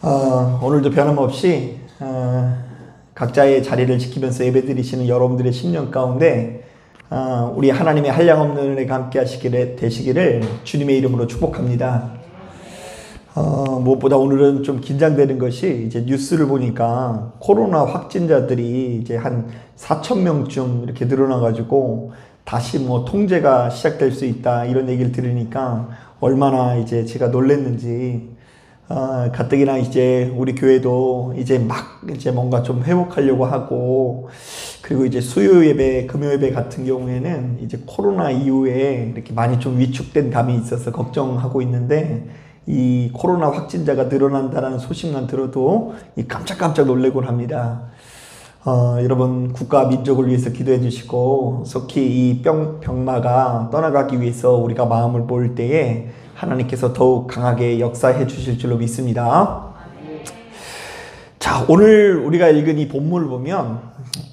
오늘도 변함없이 각자의 자리를 지키면서 예배드리시는 여러분들의 심령 가운데 우리 하나님의 한량없는 은혜가 함께 되시기를 주님의 이름으로 축복합니다. 무엇보다 오늘은 좀 긴장되는 것이 이제 뉴스를 보니까 코로나 확진자들이 이제 한 4,000명쯤 이렇게 늘어나가지고 다시 통제가 시작될 수 있다 이런 얘기를 들으니까 얼마나 이제 제가 놀랬는지 가뜩이나 이제 우리 교회도 이제 뭔가 좀 회복하려고 하고, 그리고 이제 수요 예배, 금요 예배 같은 경우에는 이제 코로나 이후에 이렇게 많이 좀 위축된 감이 있어서 걱정하고 있는데, 이 코로나 확진자가 늘어난다는 소식만 들어도 깜짝깜짝 놀래곤 합니다. 여러분 국가 민족을 위해서 기도해 주시고, 속히 이 병마가 떠나가기 위해서 우리가 마음을 모을 때에 하나님께서 더욱 강하게 역사해 주실 줄로 믿습니다. 자, 오늘 우리가 읽은 이 본문을 보면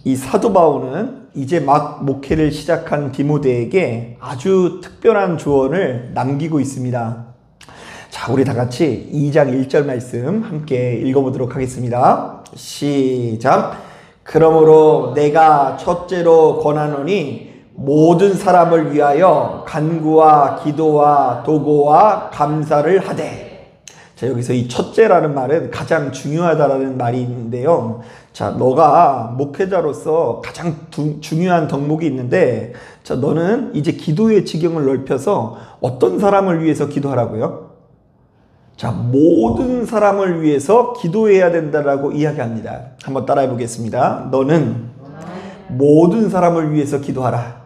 이 사도 바울은 이제 막 목회를 시작한 디모데에게 아주 특별한 조언을 남기고 있습니다. 자, 우리 다 같이 2장 1절 말씀 함께 읽어보도록 하겠습니다. 시작. 그러므로 내가 첫째로 권하노니 모든 사람을 위하여 간구와 기도와 도고와 감사를 하되. 자, 여기서 이 첫째라는 말은 가장 중요하다라는 말이 있는데요. 자, 너가 목회자로서 가장 중요한 덕목이 있는데, 자, 너는 이제 기도의 지경을 넓혀서 어떤 사람을 위해서 기도하라고요? 자, 모든 사람을 위해서 기도해야 된다라고 이야기합니다. 한번 따라해 보겠습니다. 너는 모든 사람을 위해서 기도하라.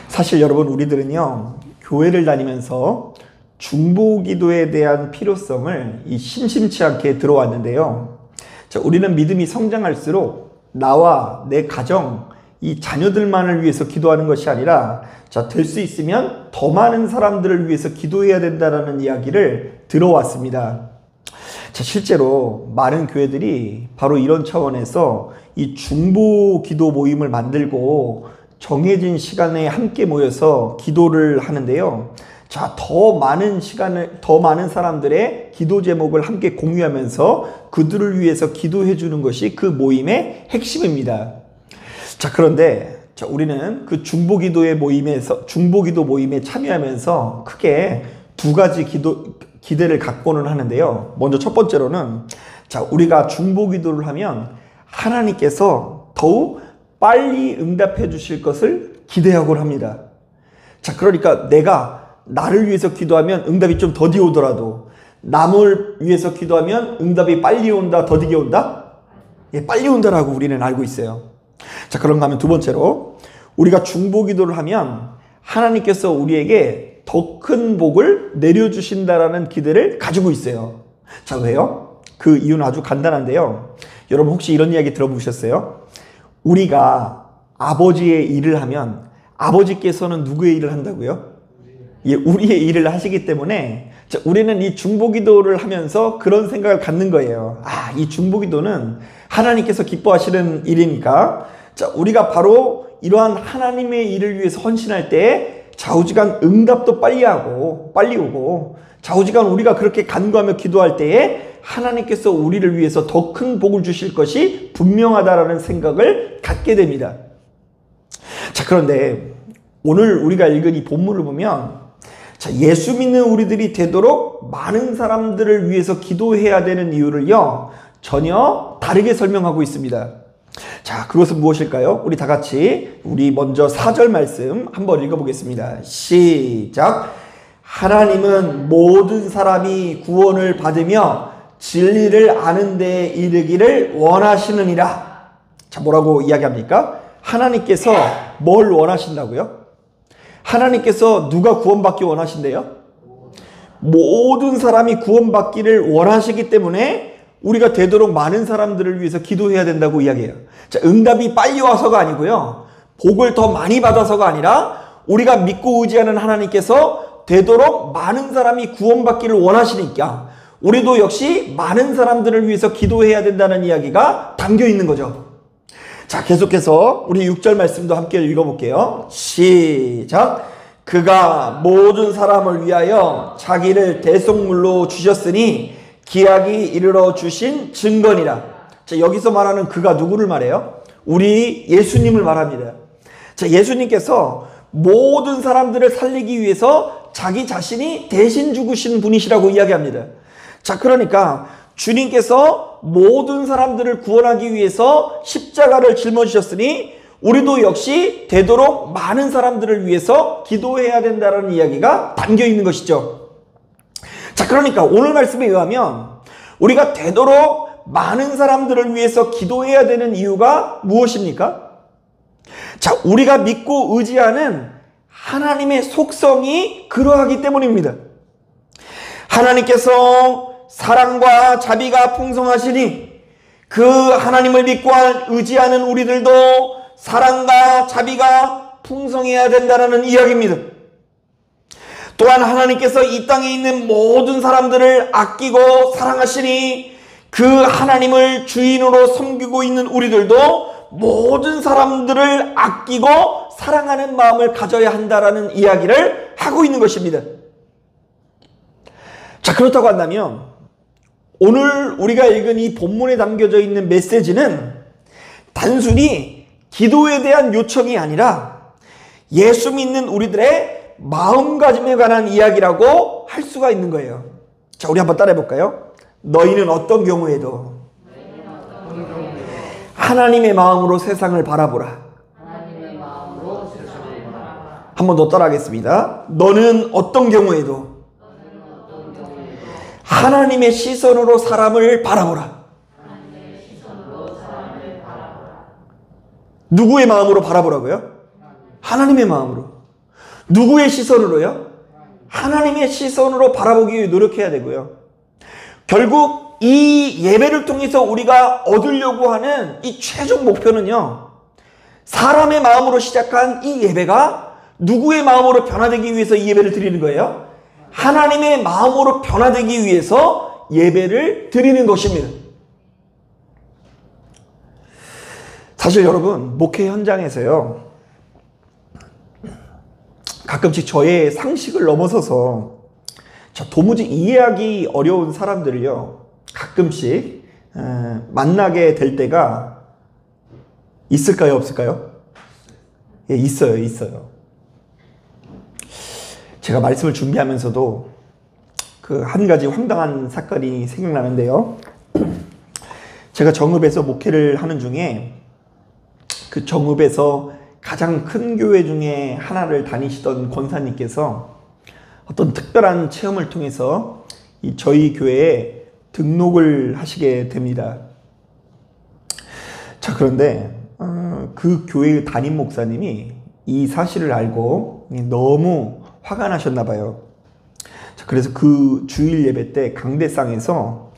사실 여러분, 우리들은요, 교회를 다니면서 중보기도에 대한 필요성을 심심치 않게 들어왔는데요. 자, 우리는 믿음이 성장할수록 나와 내 가정, 이 자녀들만을 위해서 기도하는 것이 아니라, 자, 될 수 있으면 더 많은 사람들을 위해서 기도해야 된다는 이야기를 들어왔습니다. 자, 실제로 많은 교회들이 바로 이런 차원에서 이 중보기도 모임을 만들고 정해진 시간에 함께 모여서 기도를 하는데요. 자, 더 많은 사람들의 기도 제목을 함께 공유하면서 그들을 위해서 기도해 주는 것이 그 모임의 핵심입니다. 자, 그런데 우리는 그 중보기도 모임에 참여하면서 크게 두 가지 기대를 갖고는 하는데요. 먼저 첫 번째로는, 자, 우리가 중보기도를 하면 하나님께서 더욱 빨리 응답해 주실 것을 기대하곤 합니다. 자, 그러니까 내가 나를 위해서 기도하면 응답이 좀 더디게 오더라도 남을 위해서 기도하면 응답이 빨리 온다, 더디게 온다? 예, 빨리 온다라고 우리는 알고 있어요. 자, 그런가 하면 두 번째로, 우리가 중보기도를 하면 하나님께서 우리에게 더 큰 복을 내려주신다라는 기대를 가지고 있어요. 자, 왜요? 그 이유는 아주 간단한데요. 여러분 혹시 이런 이야기 들어보셨어요? 우리가 아버지의 일을 하면 아버지께서는 누구의 일을 한다고요? 예, 우리의 일을 하시기 때문에, 자, 우리는 이 중보기도를 하면서 그런 생각을 갖는 거예요. 아, 이 중보기도는 하나님께서 기뻐하시는 일이니까, 자, 우리가 바로 이러한 하나님의 일을 위해서 헌신할 때 좌우지간 응답도 빨리 오고, 좌우지간 우리가 그렇게 간구하며 기도할 때에 하나님께서 우리를 위해서 더 큰 복을 주실 것이 분명하다라는 생각을 갖게 됩니다. 자, 그런데 오늘 우리가 읽은 이 본문을 보면, 자, 예수 믿는 우리들이 되도록 많은 사람들을 위해서 기도해야 되는 이유를요, 전혀 다르게 설명하고 있습니다. 자, 그것은 무엇일까요? 우리 다 같이 먼저 4절 말씀 한번 읽어보겠습니다. 시작. 하나님은 모든 사람이 구원을 받으며 진리를 아는 데에 이르기를 원하시느니라. 자, 뭐라고 이야기합니까? 하나님께서 뭘 원하신다고요? 하나님께서 누가 구원받기 원하신대요? 모든 사람이 구원받기를 원하시기 때문에 우리가 되도록 많은 사람들을 위해서 기도해야 된다고 이야기해요. 자, 응답이 빨리 와서가 아니고요, 복을 더 많이 받아서가 아니라 우리가 믿고 의지하는 하나님께서 되도록 많은 사람이 구원받기를 원하시니까 우리도 역시 많은 사람들을 위해서 기도해야 된다는 이야기가 담겨 있는 거죠. 자, 계속해서 우리 6절 말씀도 함께 읽어볼게요. 시작. 그가 모든 사람을 위하여 자기를 대속물로 주셨으니 기약이 이르러 주신 증거니라. 자, 여기서 말하는 그가 누구를 말해요? 우리 예수님을 말합니다. 자, 예수님께서 모든 사람들을 살리기 위해서 자기 자신이 대신 죽으신 분이시라고 이야기합니다. 자, 그러니까 주님께서 모든 사람들을 구원하기 위해서 십자가를 짊어지셨으니 우리도 역시 되도록 많은 사람들을 위해서 기도해야 된다는 이야기가 담겨 있는 것이죠. 자, 그러니까 오늘 말씀에 의하면 우리가 되도록 많은 사람들을 위해서 기도해야 되는 이유가 무엇입니까? 자, 우리가 믿고 의지하는 하나님의 속성이 그러하기 때문입니다. 하나님께서 사랑과 자비가 풍성하시니 그 하나님을 믿고 의지하는 우리들도 사랑과 자비가 풍성해야 된다는 이야기입니다. 또한 하나님께서 이 땅에 있는 모든 사람들을 아끼고 사랑하시니 그 하나님을 주인으로 섬기고 있는 우리들도 모든 사람들을 아끼고 사랑하는 마음을 가져야 한다라는 이야기를 하고 있는 것입니다. 자, 그렇다고 한다면 오늘 우리가 읽은 이 본문에 담겨져 있는 메시지는 단순히 기도에 대한 요청이 아니라 예수 믿는 우리들의 마음가짐에 관한 이야기라고 할 수가 있는 거예요. 자, 우리 한번 따라해 볼까요? 너희는 어떤 경우에도 하나님의 마음으로 세상을 바라보라. 한 번 더 따라하겠습니다. 너는 어떤 경우에도 하나님의 시선으로 사람을 바라보라. 누구의 마음으로 바라보라고요? 하나님의 마음으로. 누구의 시선으로요? 하나님의 시선으로 바라보기 위해 노력해야 되고요. 결국 이 예배를 통해서 우리가 얻으려고 하는 이 최종 목표는요, 사람의 마음으로 시작한 이 예배가 누구의 마음으로 변화되기 위해서 이 예배를 드리는 거예요? 하나님의 마음으로 변화되기 위해서 예배를 드리는 것입니다. 사실 여러분, 목회 현장에서요, 가끔씩 저의 상식을 넘어서서 도무지 이해하기 어려운 사람들을요, 가끔씩 만나게 될 때가 있을까요, 없을까요? 예, 있어요. 제가 말씀을 준비하면서도 그 한 가지 황당한 사건이 생각나는데요. 제가 정읍에서 목회를 하는 중에 그 정읍에서 가장 큰 교회 중에 하나를 다니시던 권사님께서 어떤 특별한 체험을 통해서 저희 교회에 등록을 하시게 됩니다. 자, 그런데 그 교회의 담임 목사님이 이 사실을 알고 너무 화가 나셨나 봐요. 자, 그래서 그 주일 예배 때 강대상에서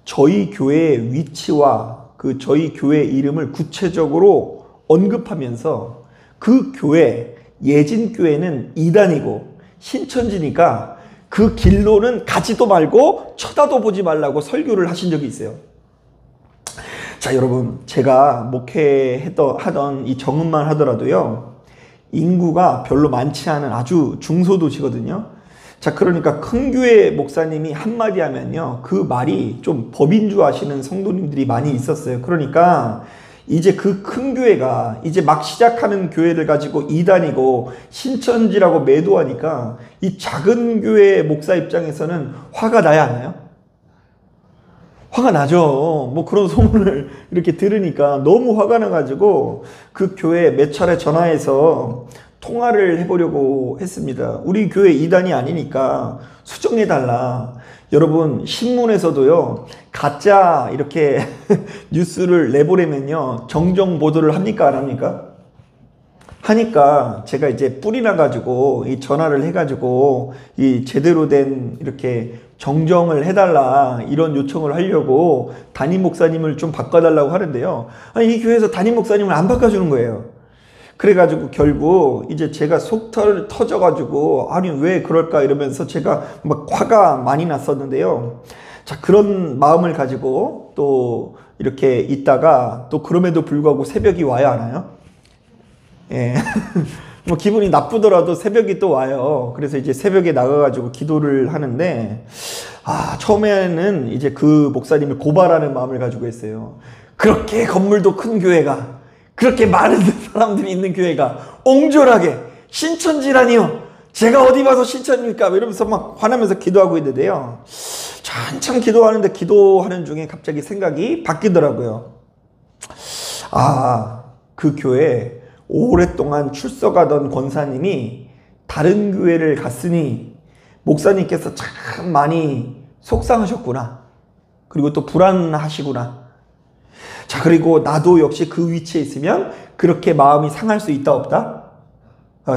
저희 교회의 위치와 그 저희 교회 이름을 구체적으로 언급하면서 그 교회, 예진교회는 이단이고 신천지니까 그 길로는 가지도 말고 쳐다도 보지 말라고 설교를 하신 적이 있어요. 자, 여러분, 제가 목회하던 이 정읍만 하더라도요, 인구가 별로 많지 않은 아주 중소도시거든요. 자, 그러니까 큰 교회 목사님이 한마디 하면요, 그 말이 좀 법인 줄 아시는 성도님들이 많이 있었어요. 그러니까 이제 그 큰 교회가 이제 막 시작하는 교회를 가지고 이단이고 신천지라고 매도하니까 이 작은 교회 목사 입장에서는 화가 나야 하나요? 화가 나죠. 뭐 그런 소문을 이렇게 들으니까 너무 화가 나가지고 그 교회에 몇 차례 전화해서 통화를 해보려고 했습니다. 우리 교회 이단이 아니니까 수정해달라. 여러분, 신문에서도요, 가짜 이렇게 뉴스를 내보내면요, 정정 보도를 합니까, 안 합니까? 하니까 제가 이제 뿔이 나가지고 이 전화를 해가지고 이 제대로 된 이렇게 정정을 해달라, 이런 요청을 하려고 담임 목사님을 좀 바꿔달라고 하는데요. 아니, 이 교회에서 담임 목사님을 안 바꿔주는 거예요. 그래가지고 결국 이제 제가 속 터져가지고 아니 왜 그럴까 이러면서 제가 막 화가 많이 났었는데요. 자, 그런 마음을 가지고 또 이렇게 있다가 또 그럼에도 불구하고 새벽이 와야 하나요? 예. 뭐 기분이 나쁘더라도 새벽이 또 와요. 그래서 이제 새벽에 나가가지고 기도를 하는데, 처음에는 이제 그 목사님을 고발하는 마음을 가지고 있어요. 그렇게 건물도 큰 교회가, 그렇게 많은 사람들이 있는 교회가 옹졸하게 신천지라니요. 제가 어디 봐서 신천입니까? 이러면서 막 화나면서 기도하고 있는데요. 한참 기도하는데 기도하는 중에 갑자기 생각이 바뀌더라고요. 그 교회에 오랫동안 출석하던 권사님이 다른 교회를 갔으니 목사님께서 참 많이 속상하셨구나. 그리고 또 불안하시구나. 자, 그리고 나도 역시 그 위치에 있으면 그렇게 마음이 상할 수 있다 없다?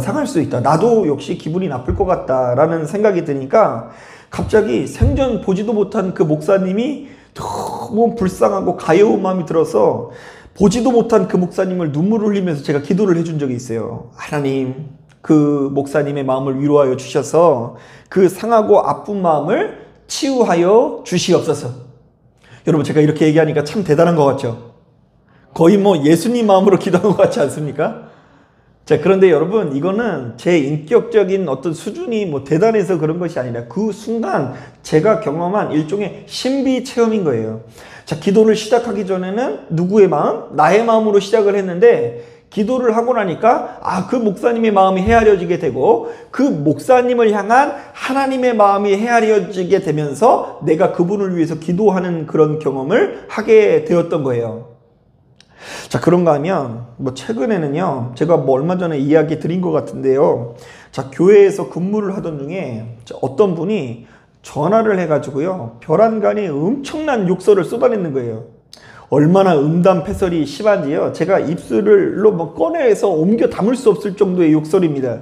상할 수 있다. 나도 역시 기분이 나쁠 것 같다라는 생각이 드니까 갑자기 생전 보지도 못한 그 목사님이 너무 불쌍하고 가여운 마음이 들어서 보지도 못한 그 목사님을 눈물을 흘리면서 제가 기도를 해준 적이 있어요. 하나님, 그 목사님의 마음을 위로하여 주셔서 그 상하고 아픈 마음을 치유하여 주시옵소서. 여러분, 제가 이렇게 얘기하니까 참 대단한 것 같죠? 거의 뭐 예수님 마음으로 기도한 것 같지 않습니까? 자, 그런데 여러분, 이거는 제 인격적인 어떤 수준이 뭐 대단해서 그런 것이 아니라 그 순간 제가 경험한 일종의 신비 체험인 거예요. 자, 기도를 시작하기 전에는 누구의 마음? 나의 마음으로 시작을 했는데 기도를 하고 나니까 그 목사님의 마음이 헤아려지게 되고 그 목사님을 향한 하나님의 마음이 헤아려지게 되면서 내가 그분을 위해서 기도하는 그런 경험을 하게 되었던 거예요. 자, 그런가 하면 뭐 최근에는요, 제가 뭐 얼마 전에 이야기 드린 것 같은데요. 자, 교회에서 근무를 하던 중에 어떤 분이 전화를 해가지고요, 벼랑간에 엄청난 욕설을 쏟아내는 거예요. 얼마나 음담패설이 심한지요, 제가 입술로 뭐 꺼내서 옮겨 담을 수 없을 정도의 욕설입니다.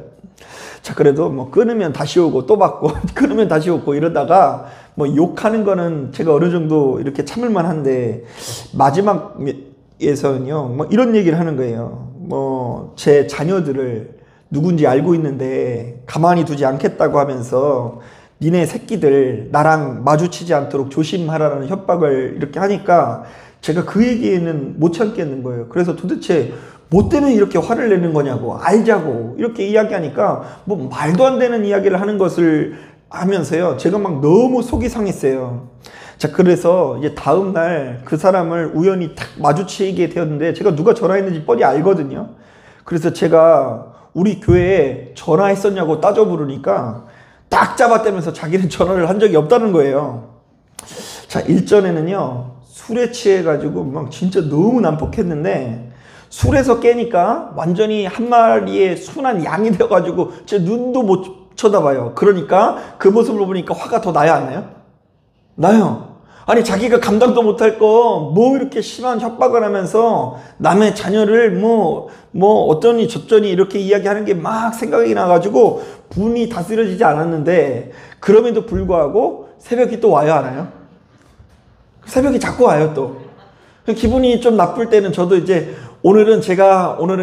자, 그래도 뭐 끊으면 다시 오고 또 받고 끊으면 다시 오고 이러다가 뭐 욕하는 거는 제가 어느 정도 이렇게 참을만 한데 마지막에서는요, 뭐 이런 얘기를 하는 거예요. 뭐 제 자녀들을 누군지 알고 있는데 가만히 두지 않겠다고 하면서 니네 새끼들 나랑 마주치지 않도록 조심하라는 협박을 이렇게 하니까 제가 그 얘기에는 못 참겠는 거예요. 그래서 도대체 뭐 때문에 이렇게 화를 내는 거냐고, 알자고 이렇게 이야기하니까 뭐 말도 안 되는 이야기를 하는 것을 하면서요, 제가 막 너무 속이 상했어요. 자, 그래서 이제 다음 날 그 사람을 우연히 탁 마주치게 되었는데 제가 누가 전화했는지 뻔히 알거든요. 그래서 제가 우리 교회에 전화했었냐고 따져 부르니까 딱 잡아떼면서 자기는 전화를 한 적이 없다는 거예요. 자, 일전에는요, 술에 취해가지고 막 진짜 너무 난폭했는데 술에서 깨니까 완전히 한 마리의 순한 양이 되어가지고 제 눈도 못 쳐다봐요. 그러니까 그 모습을 보니까 화가 더 나야 안 나요? 나요. 아니, 자기가 감당도 못할 거 뭐 이렇게 심한 협박을 하면서 남의 자녀를 뭐 어쩌니 저쩌니 이렇게 이야기하는 게 막 생각이 나가지고 분이 다스려지지 않았는데, 그럼에도 불구하고 새벽이 또 와요, 안 와요? 새벽이 자꾸 와요. 또 기분이 좀 나쁠 때는 저도 이제 오늘은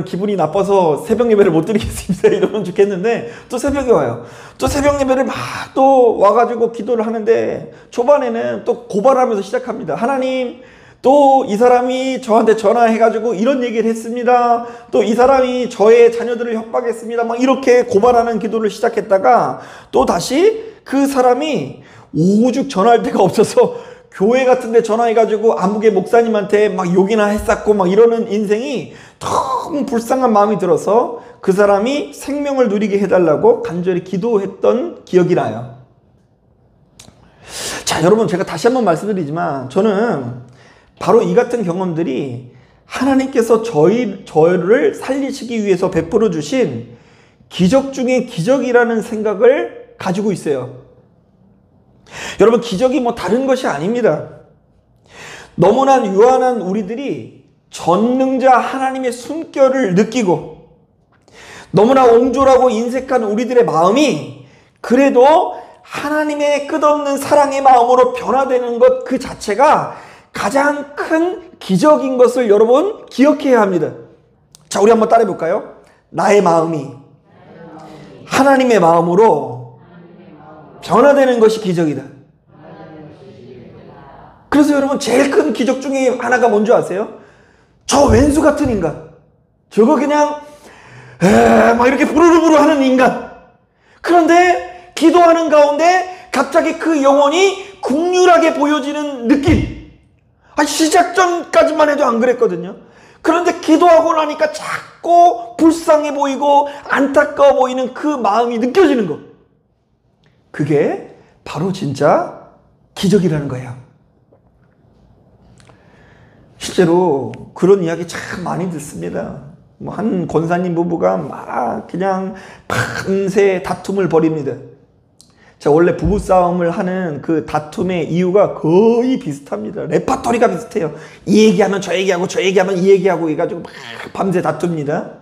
기분이 나빠서 새벽 예배를 못 드리겠습니다 이러면 좋겠는데 또 새벽이 와요. 또 새벽 예배를 막 또 와가지고 기도를 하는데 초반에는 또 고발하면서 시작합니다. 하나님, 또 이 사람이 저한테 전화해가지고 이런 얘기를 했습니다. 또 이 사람이 저의 자녀들을 협박했습니다. 막 이렇게 고발하는 기도를 시작했다가 또 다시 그 사람이 오죽 전화할 데가 없어서 교회 같은 데 전화해가지고 아무개 목사님한테 막 욕이나 했었고 막 이러는 인생이 너무 불쌍한 마음이 들어서 그 사람이 생명을 누리게 해달라고 간절히 기도했던 기억이 나요. 자, 여러분, 제가 다시 한번 말씀드리지만 저는 바로 이 같은 경험들이 하나님께서 저를 살리시기 위해서 베풀어 주신 기적 중에 기적이라는 생각을 가지고 있어요. 여러분, 기적이 뭐 다른 것이 아닙니다. 너무나 유한한 우리들이 전능자 하나님의 숨결을 느끼고 너무나 옹졸하고 인색한 우리들의 마음이 그래도 하나님의 끝없는 사랑의 마음으로 변화되는 것 그 자체가 가장 큰 기적인 것을 여러분 기억해야 합니다. 자, 우리 한번 따라해 볼까요? 나의 마음이 하나님의 마음으로 변화되는 것이 기적이다. 그래서 여러분, 제일 큰 기적 중에 하나가 뭔지 아세요? 저 왼수 같은 인간, 저거 그냥 막 이렇게 부르르부르 하는 인간. 그런데 기도하는 가운데 갑자기 그 영혼이 극률하게 보여지는 느낌. 시작 전까지만 해도 안 그랬거든요. 그런데 기도하고 나니까 자꾸 불쌍해 보이고 안타까워 보이는 그 마음이 느껴지는 거. 그게 바로 진짜 기적이라는 거예요. 실제로 그런 이야기 참 많이 듣습니다. 한 권사님 부부가 막 그냥 밤새 다툼을 벌입니다. 자, 원래 부부싸움을 하는 그 다툼의 이유가 거의 비슷합니다. 레파토리가 비슷해요. 이 얘기하면 저 얘기하고 저 얘기하면 이 얘기하고 해가지고 막 밤새 다툽니다.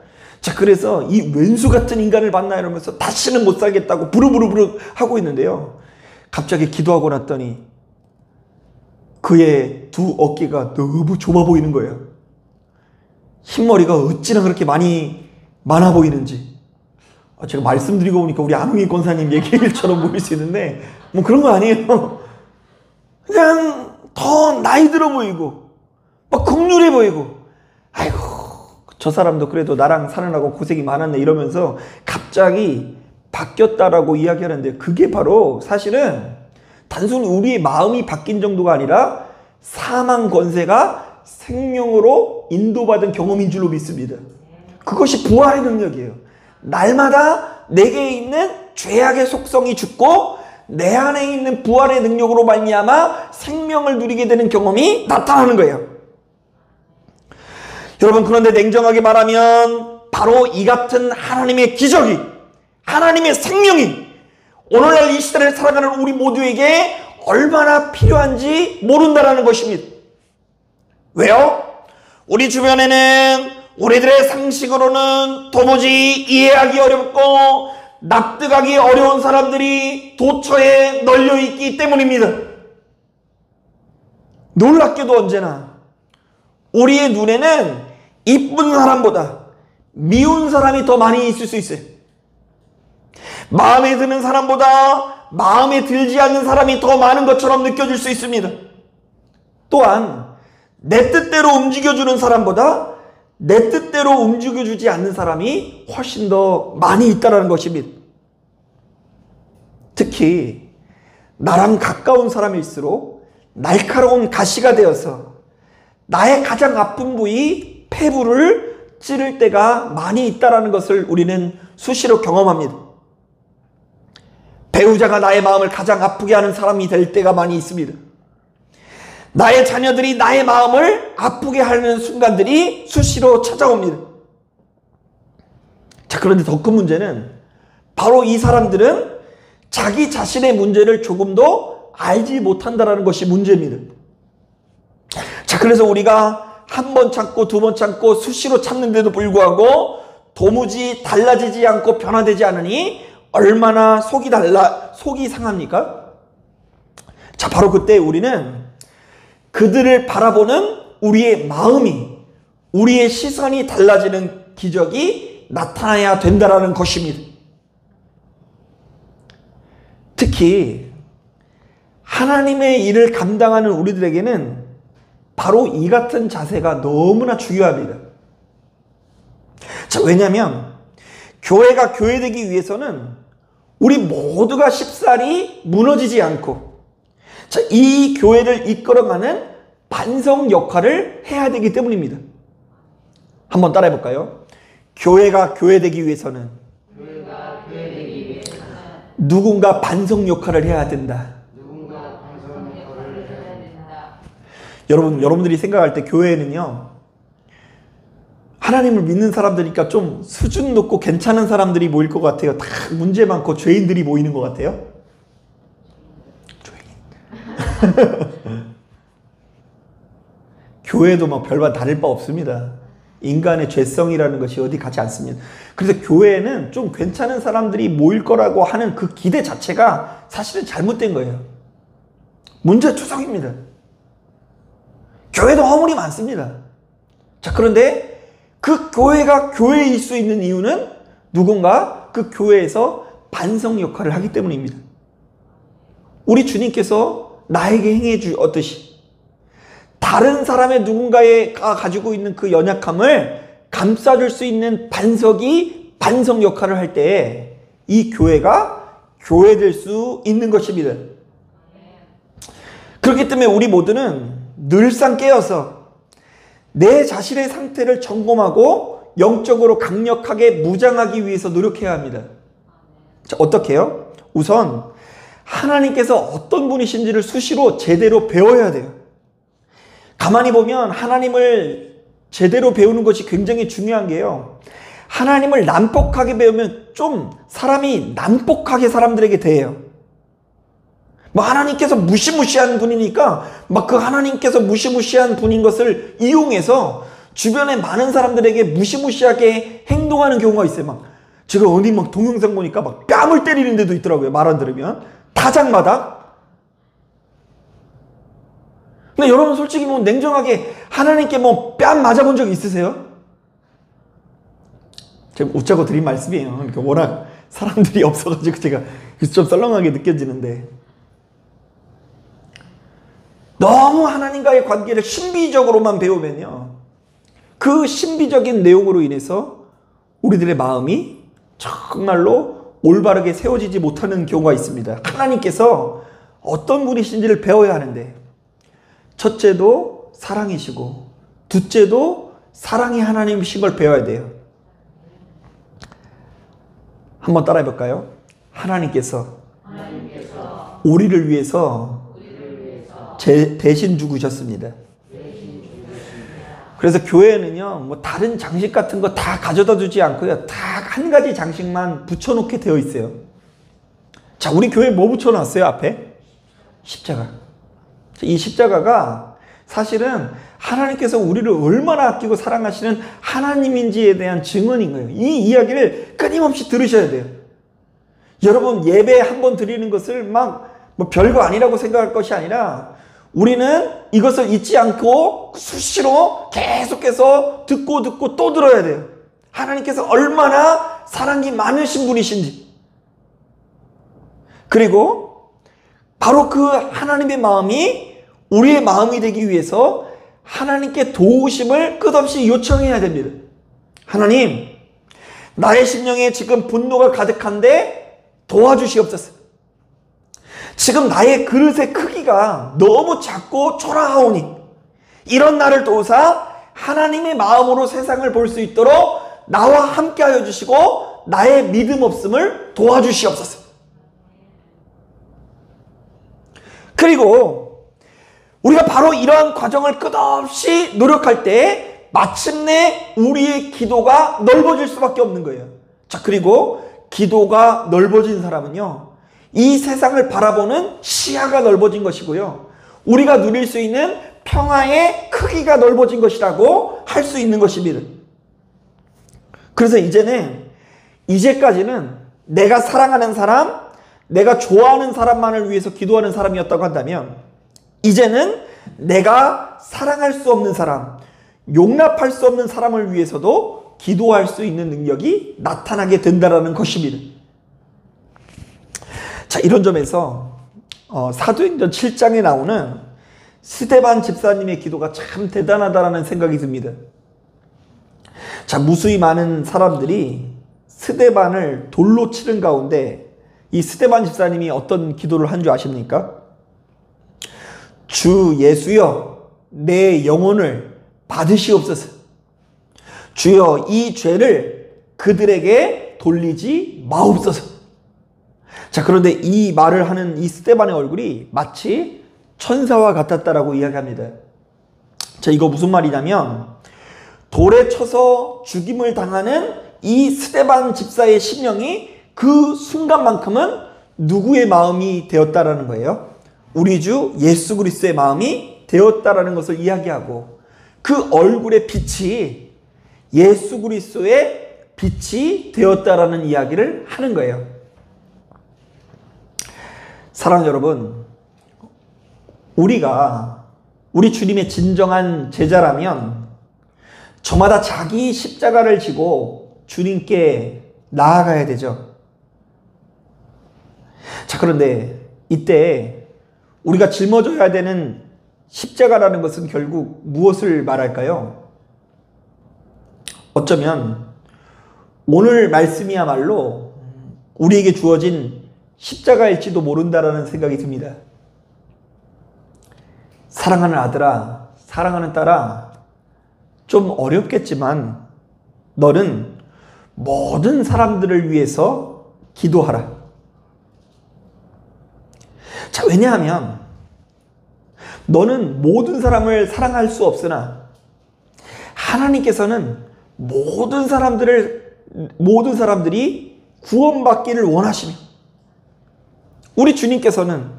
자, 그래서 이 왼수 같은 인간을 만나 이러면서 다시는 못 살겠다고 부르부르부르 하고 있는데요. 갑자기 기도하고 났더니 그의 두 어깨가 너무 좁아 보이는 거예요. 흰머리가 어찌나 그렇게 많아 보이는지. 제가 말씀드리고 보니까 우리 안웅희 권사님 얘기일처럼 보일 수 있는데 뭐 그런 거 아니에요. 그냥 더 나이 들어 보이고 막 극률해 보이고, 아이고 저 사람도 그래도 나랑 사느라고 고생이 많았네 이러면서 갑자기 바뀌었다라고 이야기하는데, 그게 바로 사실은 단순히 우리의 마음이 바뀐 정도가 아니라 사망 권세가 생명으로 인도받은 경험인 줄로 믿습니다. 그것이 부활의 능력이에요. 날마다 내게 있는 죄악의 속성이 죽고 내 안에 있는 부활의 능력으로 말미암아 생명을 누리게 되는 경험이 나타나는 거예요. 여러분, 그런데 냉정하게 말하면 바로 이 같은 하나님의 기적이, 하나님의 생명이 오늘날 이 시대를 살아가는 우리 모두에게 얼마나 필요한지 모른다라는 것입니다. 왜요? 우리 주변에는 우리들의 상식으로는 도무지 이해하기 어렵고 납득하기 어려운 사람들이 도처에 널려있기 때문입니다. 놀랍게도 언제나 우리의 눈에는 이쁜 사람보다 미운 사람이 더 많이 있을 수 있어요. 마음에 드는 사람보다 마음에 들지 않는 사람이 더 많은 것처럼 느껴질 수 있습니다. 또한 내 뜻대로 움직여주는 사람보다 내 뜻대로 움직여주지 않는 사람이 훨씬 더 많이 있다는 것입니다. 특히 나랑 가까운 사람일수록 날카로운 가시가 되어서 나의 가장 아픈 부위 폐부를 찌를 때가 많이 있다는 것을 우리는 수시로 경험합니다. 배우자가 나의 마음을 가장 아프게 하는 사람이 될 때가 많이 있습니다. 나의 자녀들이 나의 마음을 아프게 하는 순간들이 수시로 찾아옵니다. 자, 그런데 더 큰 문제는 바로 이 사람들은 자기 자신의 문제를 조금도 알지 못한다는 것이 문제입니다. 자, 그래서 우리가 한 번 참고 두 번 참고 수시로 참는데도 불구하고 도무지 달라지지 않고 변화되지 않으니 얼마나 속이 상합니까? 자, 바로 그때 우리는 그들을 바라보는 우리의 마음이, 우리의 시선이 달라지는 기적이 나타나야 된다는 것입니다. 특히 하나님의 일을 감당하는 우리들에게는 바로 이 같은 자세가 너무나 중요합니다. 자, 왜냐하면 교회가 교회되기 위해서는 우리 모두가 쉽사리 무너지지 않고, 자, 이 교회를 이끌어가는 반성 역할을 해야 되기 때문입니다. 한번 따라해 볼까요? 교회가 교회되기 위해서는 누군가 반성 역할을 해야 된다. 여러분들이 생각할 때 교회는요, 하나님을 믿는 사람들이니까 좀 수준 높고 괜찮은 사람들이 모일 것 같아요. 다 문제 많고 죄인들이 모이는 것 같아요. 교회도 막 별반 다를 바 없습니다. 인간의 죄성이라는 것이 어디 가지 않습니다. 그래서 교회는 좀 괜찮은 사람들이 모일 거라고 하는 그 기대 자체가 사실은 잘못된 거예요. 문제투성입니다. 교회도 허물이 많습니다. 자, 그런데 그 교회가 교회일 수 있는 이유는 누군가 그 교회에서 반성 역할을 하기 때문입니다. 우리 주님께서 나에게 행해 주었듯이 다른 사람의 누군가가 가지고 있는 그 연약함을 감싸줄 수 있는 반석이 반성 역할을 할 때 이 교회가 교회될 수 있는 것입니다. 그렇기 때문에 우리 모두는 늘상 깨어서 내 자신의 상태를 점검하고 영적으로 강력하게 무장하기 위해서 노력해야 합니다. 자, 어떻게 해요? 우선 하나님께서 어떤 분이신지를 수시로 제대로 배워야 돼요. 가만히 보면 하나님을 제대로 배우는 것이 굉장히 중요한 게요. 하나님을 난폭하게 배우면 좀 사람이 난폭하게 사람들에게 대해요. 뭐 하나님께서 무시무시한 분이니까 막 그 하나님께서 무시무시한 분인 것을 이용해서 주변에 많은 사람들에게 무시무시하게 행동하는 경우가 있어요. 막 제가 어디 막 동영상 보니까 막 뺨을 때리는 데도 있더라고요. 말 안 들으면 타작마당. 근데 여러분 솔직히 뭐 냉정하게 하나님께 뭐 뺨 맞아본 적 있으세요? 제가 웃자고 드린 말씀이에요. 그러니까 워낙 사람들이 없어가지고 제가 좀 썰렁하게 느껴지는데, 너무 하나님과의 관계를 신비적으로만 배우면요, 그 신비적인 내용으로 인해서 우리들의 마음이 정말로 올바르게 세워지지 못하는 경우가 있습니다. 하나님께서 어떤 분이신지를 배워야 하는데, 첫째도 사랑이시고 둘째도 사랑이 하나님이신 걸 배워야 돼요. 한번 따라해 볼까요? 하나님께서 우리를 위해서 대신 죽으셨습니다. 그래서 교회는요, 뭐 다른 장식 같은 거 다 가져다 주지 않고요, 다 한 가지 장식만 붙여놓게 되어 있어요. 자, 우리 교회에 뭐 붙여놨어요? 앞에? 십자가. 이 십자가가 사실은 하나님께서 우리를 얼마나 아끼고 사랑하시는 하나님인지에 대한 증언인 거예요. 이 이야기를 끊임없이 들으셔야 돼요. 여러분, 예배 한 번 드리는 것을 막 뭐 별거 아니라고 생각할 것이 아니라, 우리는 이것을 잊지 않고 수시로 계속해서 듣고 또 들어야 돼요. 하나님께서 얼마나 사랑이 많으신 분이신지. 그리고 바로 그 하나님의 마음이 우리의 마음이 되기 위해서 하나님께 도우심을 끝없이 요청해야 됩니다. 하나님, 나의 심령에 지금 분노가 가득한데 도와주시옵소서. 지금 나의 그릇의 크기가 너무 작고 초라하오니 이런 나를 도우사 하나님의 마음으로 세상을 볼 수 있도록 나와 함께 하여 주시고 나의 믿음 없음을 도와주시옵소서. 그리고 우리가 바로 이러한 과정을 끝없이 노력할 때 마침내 우리의 기도가 넓어질 수밖에 없는 거예요. 자, 그리고 기도가 넓어진 사람은요, 이 세상을 바라보는 시야가 넓어진 것이고요, 우리가 누릴 수 있는 평화의 크기가 넓어진 것이라고 할 수 있는 것입니다. 그래서 이제까지는 내가 사랑하는 사람, 내가 좋아하는 사람만을 위해서 기도하는 사람이었다고 한다면, 이제는 내가 사랑할 수 없는 사람, 용납할 수 없는 사람을 위해서도 기도할 수 있는 능력이 나타나게 된다는 것입니다. 자, 이런 점에서 사도행전 7장에 나오는 스데반 집사님의 기도가 참 대단하다는 생각이 듭니다. 자, 무수히 많은 사람들이 스데반을 돌로 치는 가운데 이 스데반 집사님이 어떤 기도를 한 줄 아십니까? 주 예수여, 내 영혼을 받으시옵소서. 주여, 이 죄를 그들에게 돌리지 마옵소서. 자, 그런데 이 말을 하는 이 스데반의 얼굴이 마치 천사와 같았다라고 이야기합니다. 자, 이거 무슨 말이냐면, 돌에 쳐서 죽임을 당하는 이 스데반 집사의 심령이 그 순간만큼은 누구의 마음이 되었다라는 거예요? 우리 주 예수 그리스도의 마음이 되었다라는 것을 이야기하고, 그 얼굴의 빛이 예수 그리스도의 빛이 되었다라는 이야기를 하는 거예요. 사랑하는 여러분, 우리 주님의 진정한 제자라면 저마다 자기 십자가를 지고 주님께 나아가야 되죠. 자, 그런데 이때 우리가 짊어져야 되는 십자가라는 것은 결국 무엇을 말할까요? 어쩌면 오늘 말씀이야말로 우리에게 주어진 십자가일지도 모른다라는 생각이 듭니다. 사랑하는 아들아, 사랑하는 딸아, 좀 어렵겠지만 너는 모든 사람들을 위해서 기도하라. 자, 왜냐하면 너는 모든 사람을 사랑할 수 없으나 하나님께서는 모든 사람들이 구원받기를 원하시며 우리 주님께서는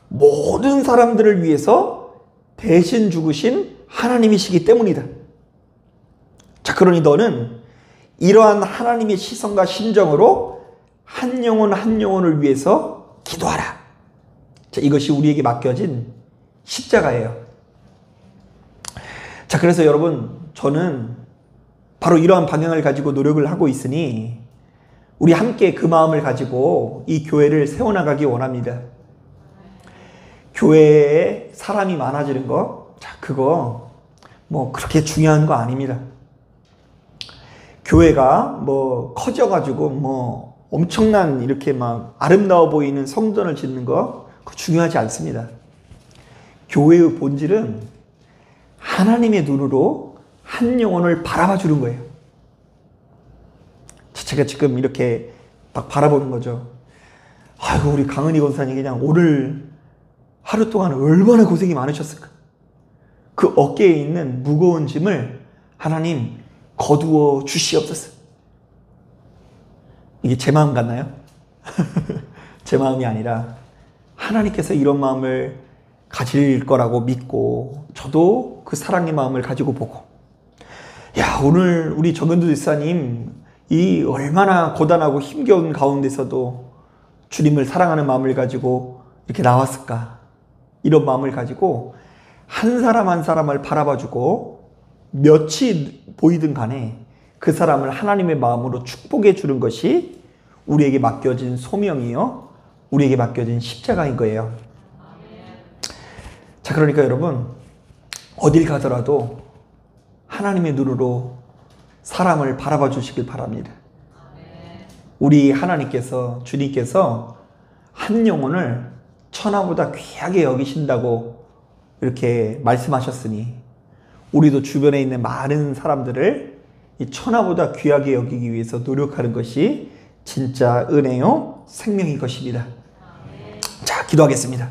모든 사람들을 위해서 대신 죽으신 하나님이시기 때문이다. 자, 그러니 너는 이러한 하나님의 시선과 심정으로 한 영혼 한 영혼을 위해서 기도하라. 자, 이것이 우리에게 맡겨진 십자가예요. 자, 그래서 여러분, 저는 바로 이러한 방향을 가지고 노력을 하고 있으니 우리 함께 그 마음을 가지고 이 교회를 세워나가기 원합니다. 교회에 사람이 많아지는 거, 자, 그거 뭐 그렇게 중요한 거 아닙니다. 교회가 뭐 커져가지고 뭐 엄청난 이렇게 막 아름다워 보이는 성전을 짓는 거, 그거 중요하지 않습니다. 교회의 본질은 하나님의 눈으로 한 영혼을 바라봐 주는 거예요. 제가 지금 이렇게 딱 바라보는 거죠. 아이고, 우리 강은희 권사님 그냥 오늘 하루 동안 얼마나 고생이 많으셨을까. 그 어깨에 있는 무거운 짐을 하나님 거두어 주시옵소서. 이게 제 마음 같나요? 제 마음이 아니라 하나님께서 이런 마음을 가질 거라고 믿고 저도 그 사랑의 마음을 가지고 보고, 야, 오늘 우리 정현두 집사님 이 얼마나 고단하고 힘겨운 가운데서도 주님을 사랑하는 마음을 가지고 이렇게 나왔을까. 이런 마음을 가지고 한 사람 한 사람을 바라봐주고 몇이 보이든 간에 그 사람을 하나님의 마음으로 축복해 주는 것이 우리에게 맡겨진 소명이요, 우리에게 맡겨진 십자가인 거예요. 자, 그러니까 여러분, 어딜 가더라도 하나님의 눈으로 사람을 바라봐 주시길 바랍니다. 우리 하나님께서, 주님께서 한 영혼을 천하보다 귀하게 여기신다고 이렇게 말씀하셨으니 우리도 주변에 있는 많은 사람들을 이 천하보다 귀하게 여기기 위해서 노력하는 것이 진짜 은혜요 생명인 것입니다. 자, 기도하겠습니다.